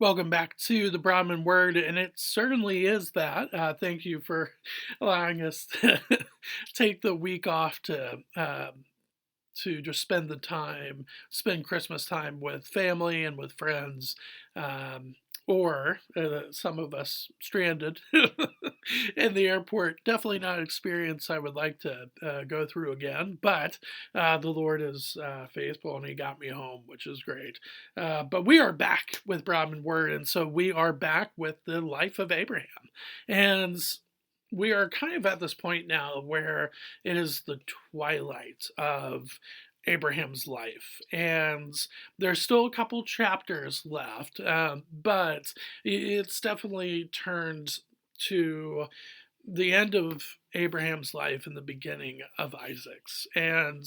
Welcome back to the Broadman Word, and it certainly is that. Thank you for allowing us to take the week off to just spend the time, spend Christmas time with family and with friends, um, or some of us stranded in the airport. Definitely not an experience I would like to go through again, but the Lord is faithful and He got me home, which is great. But we are back with Broadman Word, and so we are back with the life of Abraham. And we are kind of at this point now where it is the twilight of Abraham's life, and there's still a couple chapters left, but it's definitely turned to the end of Abraham's life and the beginning of Isaac's, and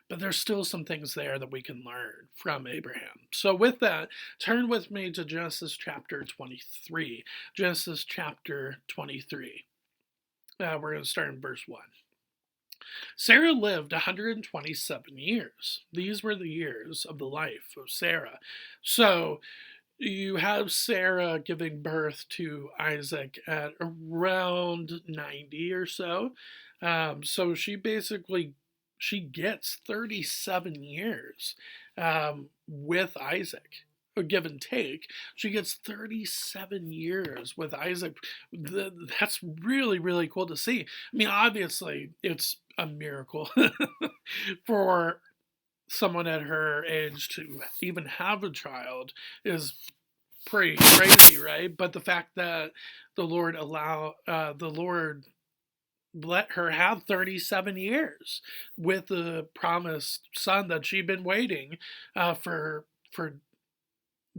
but there's still some things there that we can learn from Abraham. So with that, turn with me to Genesis chapter 23. Genesis chapter 23. We're going to start in verse 1. Sarah lived 127 years. These were the years of the life of Sarah. So you have Sarah giving birth to Isaac at around 90 or so. So she gets 37 years with Isaac, give and take. She gets 37 years with Isaac. That's really, really cool to see. I mean, obviously, it's a miracle for someone at her age to even have a child is pretty crazy, right? But the fact that the Lord let her have 37 years with the promised son that she'd been waiting for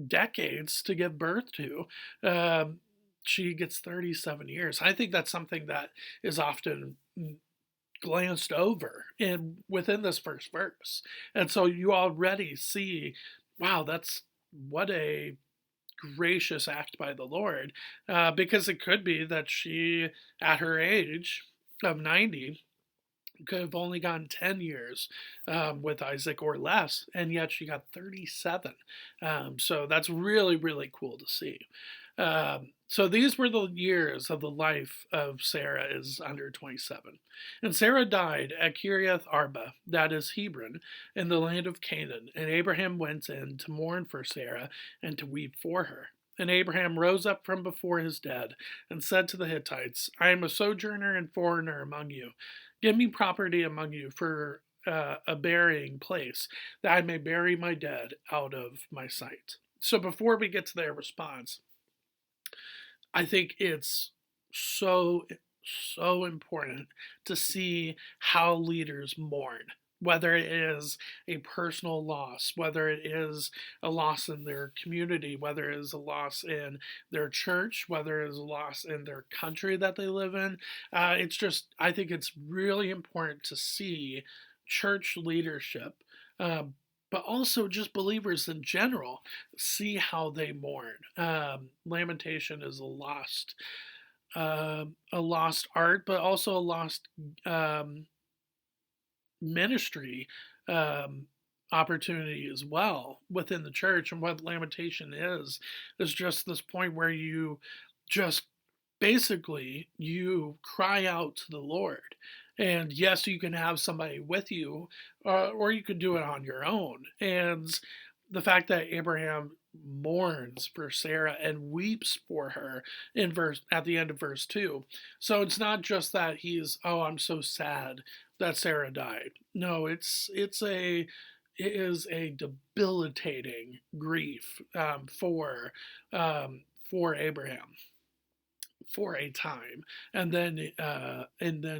decades to give birth to. She gets 37 years. I think that's something that is often glanced over in within this first verse. And so you already see, wow, that's what a gracious act by the Lord, because it could be that she, at her age of 90, could have only gone 10 years with Isaac or less, and yet she got 37. So that's really, really cool to see. So these were the years of the life of Sarah, is 127. And Sarah died at Kiriath Arba, that is Hebron, in the land of Canaan. And Abraham went in to mourn for Sarah and to weep for her. And Abraham rose up from before his dead and said to the Hittites, I am a sojourner and foreigner among you. Give me property among you for a burying place, that I may bury my dead out of my sight. So before we get to their response, I think it's so, so important to see how leaders mourn, whether it is a personal loss, whether it is a loss in their community, whether it is a loss in their church, whether it is a loss in their country that they live in. It's just, I think it's really important to see church leadership, but also just believers in general, see how they mourn. Lamentation is a lost art, but also a lost ministry um, opportunity as well within the church. And what lamentation is just this point where you just basically you cry out to the Lord. And yes, you can have somebody with you, or you could do it on your own. And the fact that Abraham mourns for Sarah and weeps for her in verse at the end of verse 2. So it's not just that he's, oh, I'm so sad that Sarah died. No, it is a debilitating grief for Abraham for a time, and then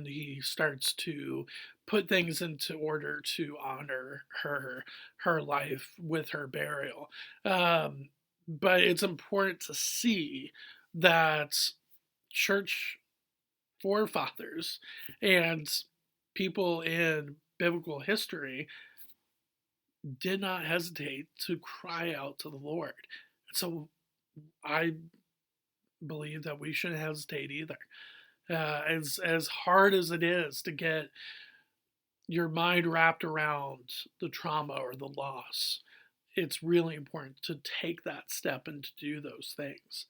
he starts to put things into order to honor her life with her burial. But it's important to see that church forefathers and people in biblical history did not hesitate to cry out to the Lord. So I believe that we shouldn't hesitate either. As hard as it is to get your mind wrapped around the trauma or the loss, it's really important to take that step and to do those things.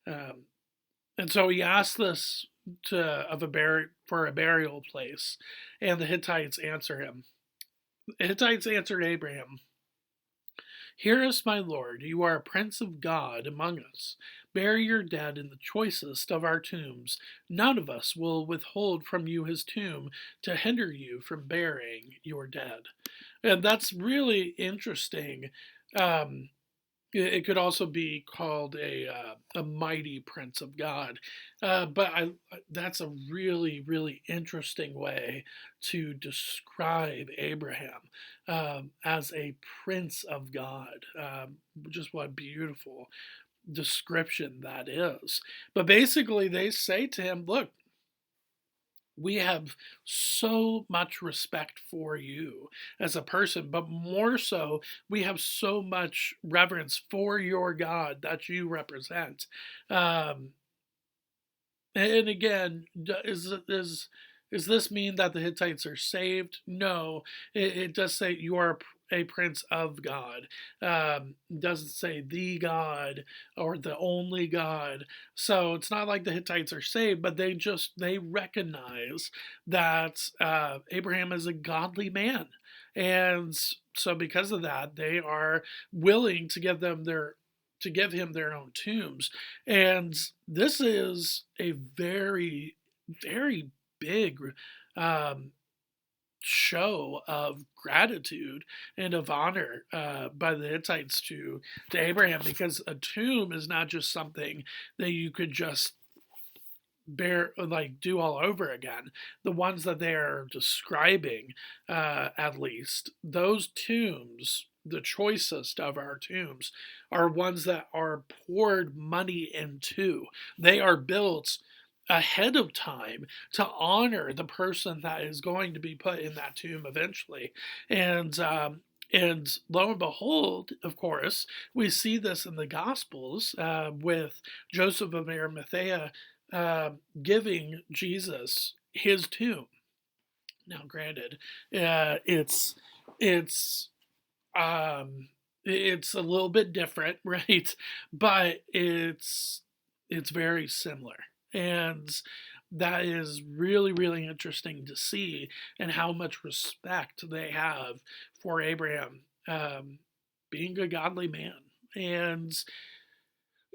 Um, and so he asked this for a burial place, and the Hittites answer him. The Hittites answered Abraham, "Hear us, my lord, you are a prince of God among us. Bury your dead in the choicest of our tombs. None of us will withhold from you his tomb to hinder you from burying your dead." And that's really interesting. Um, it could also be called a mighty prince of God, but that's a really really interesting way to describe Abraham as a prince of God. Just what beautiful description that is. But basically, they say to him, "Look, we have so much respect for you as a person, but more so, we have so much reverence for your God that you represent." Um, and again, is this mean that the Hittites are saved? No, it does say you are a prince of God. It doesn't say the God or the only God. So it's not like the Hittites are saved, but they recognize that Abraham is a godly man, and so because of that, they are willing to give him their own tombs. And this is a very, very big um, show of gratitude and of honor by the Hittites to Abraham, because a tomb is not just something that you could just do all over again. The ones that they are describing, at least those tombs, the choicest of our tombs, are ones that are poured money into. They are built ahead of time to honor the person that is going to be put in that tomb eventually. And lo and behold, of course, we see this in the Gospels with Joseph of Arimathea giving Jesus his tomb. Now, granted, it's um, it's a little bit different, right? But it's very similar, and that is really really interesting to see, and how much respect they have for Abraham being a godly man.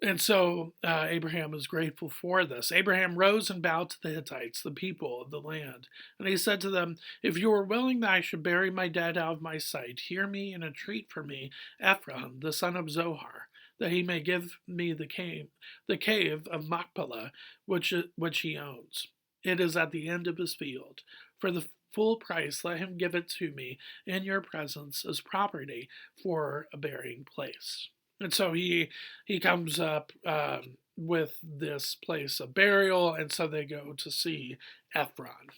And so Abraham is grateful for this. Abraham rose and bowed to the Hittites, the people of the land. And he said to them, "If you are willing that I should bury my dead out of my sight, hear me and entreat for me Ephron, the son of Zohar, that he may give me the cave of Machpelah, which he owns. It is at the end of his field. For the full price, let him give it to me in your presence as property for a burying place." And so he comes up with this place of burial, and so they go to see Ephron.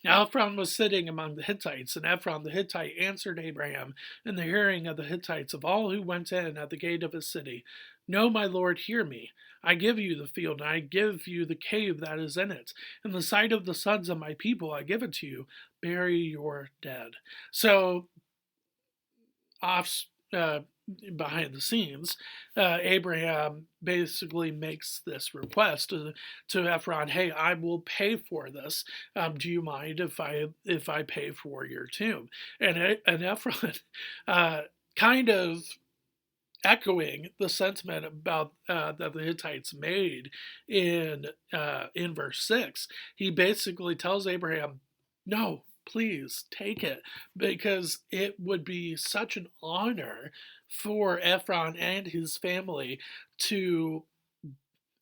Now Ephron was sitting among the Hittites, and Ephron the Hittite answered Abraham in the hearing of the Hittites of all who went in at the gate of his city, "No, my lord, hear me. I give you the field, and I give you the cave that is in it. In the sight of the sons of my people, I give it to you. Bury your dead." So, off behind the scenes, Abraham basically makes this request to Ephron, "Hey, I will pay for this. Do you mind if I pay for your tomb?" And Ephron, kind of echoing the sentiment about that the Hittites made in verse 6, he basically tells Abraham, "No, please take it, because it would be such an honor for Ephron and his family to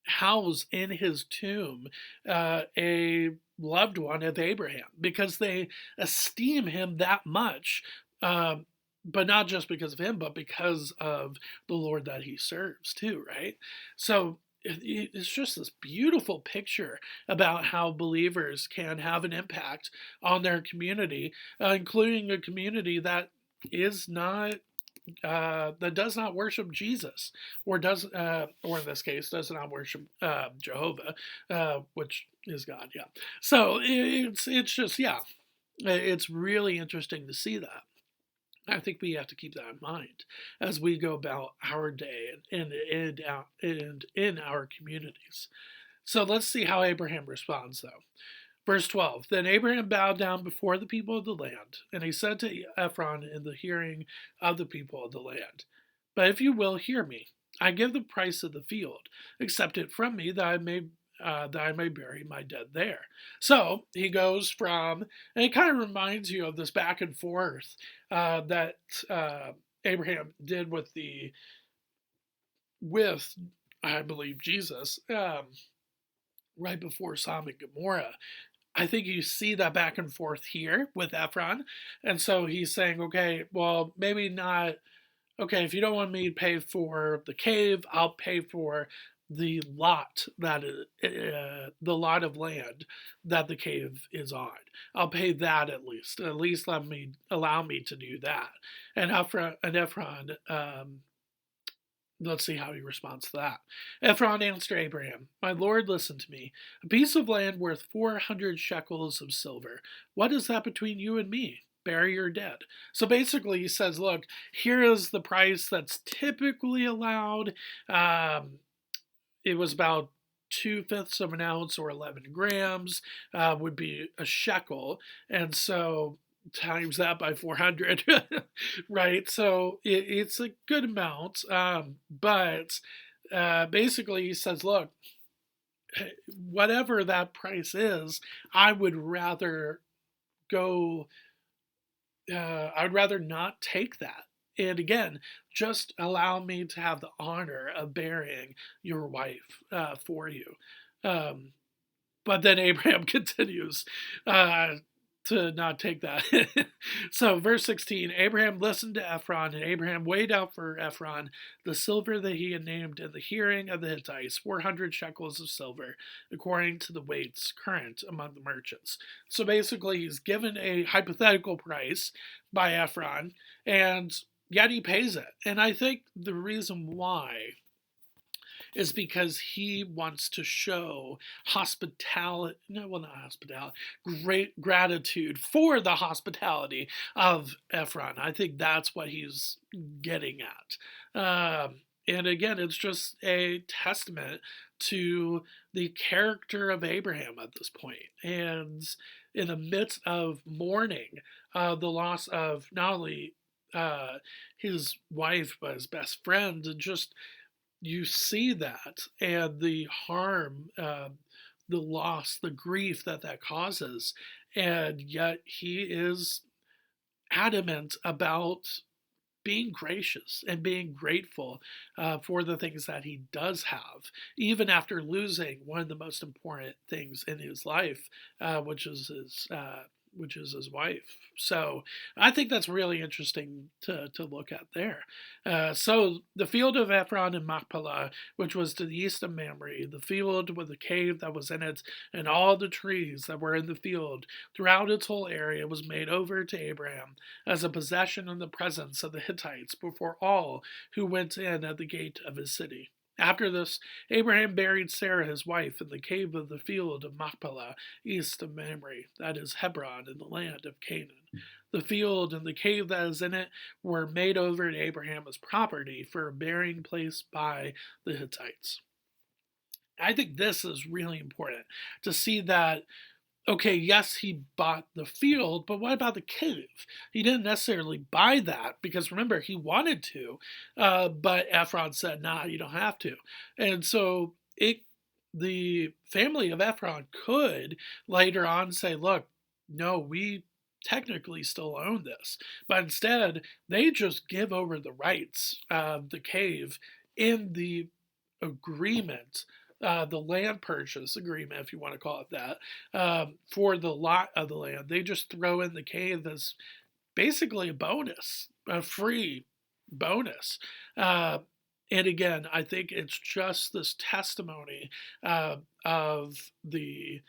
house in his tomb a loved one of Abraham, because they esteem him that much." But not just because of him, but because of the Lord that he serves too, right? So it's just this beautiful picture about how believers can have an impact on their community, including a community that is not that does not worship Jesus, or in this case, does not worship Jehovah, which is God. Yeah. So it's just, yeah, it's really interesting to see that. I think we have to keep that in mind as we go about our day and in our communities. So let's see how Abraham responds, though. Verse 12. Then Abraham bowed down before the people of the land, and he said to Ephron in the hearing of the people of the land, But if you will hear me, I give the price of the field. Accept it from me that I may bury my dead there. So he goes from, and it kind of reminds you of this back and forth that Abraham did with I believe Jesus right before Sodom and Gomorrah. I think you see that back and forth here with Ephron. And so he's saying, okay, well, maybe not. Okay, if you don't want me to pay for the cave, I'll pay for the lot that is, the lot of land that the cave is on. I'll pay that at least. At least allow me to do that. And Ephron let's see how he responds to that. Ephron answered Abraham, My lord, listen to me. A piece of land worth 400 shekels of silver. What is that between you and me? Bury your dead. So basically, he says, look, here is the price that's typically allowed. It was about 2/5 of an ounce or 11 grams would be a shekel. And so times that by 400, right? So it's a good amount. But basically, he says, look, whatever that price is, I would rather go, I'd rather not take that. And again, just allow me to have the honor of burying your wife for you. Um, but then Abraham continues to not take that. So, verse 16 Abraham listened to Ephron, and Abraham weighed out for Ephron the silver that he had named in the hearing of the Hittites, 400 shekels of silver, according to the weights current among the merchants. So, basically, he's given a hypothetical price by Ephron, and yet he pays it. And I think the reason why is because he wants to show hospitality, no, well, not hospitality, great gratitude for the hospitality of Ephron. I think that's what he's getting at. And again, it's just a testament to the character of Abraham at this point. And in the midst of mourning the loss of not only his wife, but his best friend, and just you see that and the harm, the loss, the grief that that causes, and yet he is adamant about being gracious and being grateful for the things that he does have, even after losing one of the most important things in his life, which is his wife. So I think that's really interesting to look at there. So the field of Ephron and Machpelah, which was to the east of Mamre, the field with the cave that was in it, and all the trees that were in the field throughout its whole area was made over to Abraham as a possession in the presence of the Hittites before all who went in at the gate of his city. After this, Abraham buried Sarah his wife in the cave of the field of Machpelah, east of Mamre, that is Hebron, in the land of Canaan. The field and the cave that is in it were made over to Abraham as property for a burying place by the Hittites. I think this is really important to see that, okay, yes, he bought the field, but what about the cave? He didn't necessarily buy that because remember, he wanted to, but Ephron said, nah, you don't have to. And so the family of Ephron could later on say, look, no, we technically still own this. But instead, they just give over the rights of the cave in the agreement, the land purchase agreement, if you want to call it that, for the lot of the land. They just throw in the cave as basically a bonus, a free bonus. And again, I think it's just this testimony of the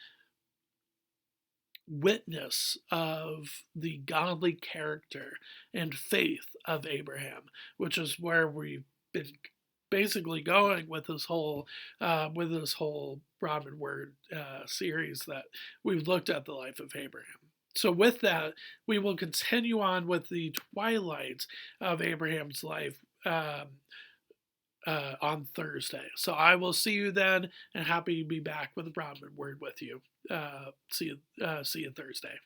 witness of the godly character and faith of Abraham, which is where we've been basically going with this whole Broadman Word series that we've looked at the life of Abraham. So, with that, we will continue on with the twilight of Abraham's life on Thursday. So, I will see you then, and happy to be back with the Broadman Word with you. See you Thursday.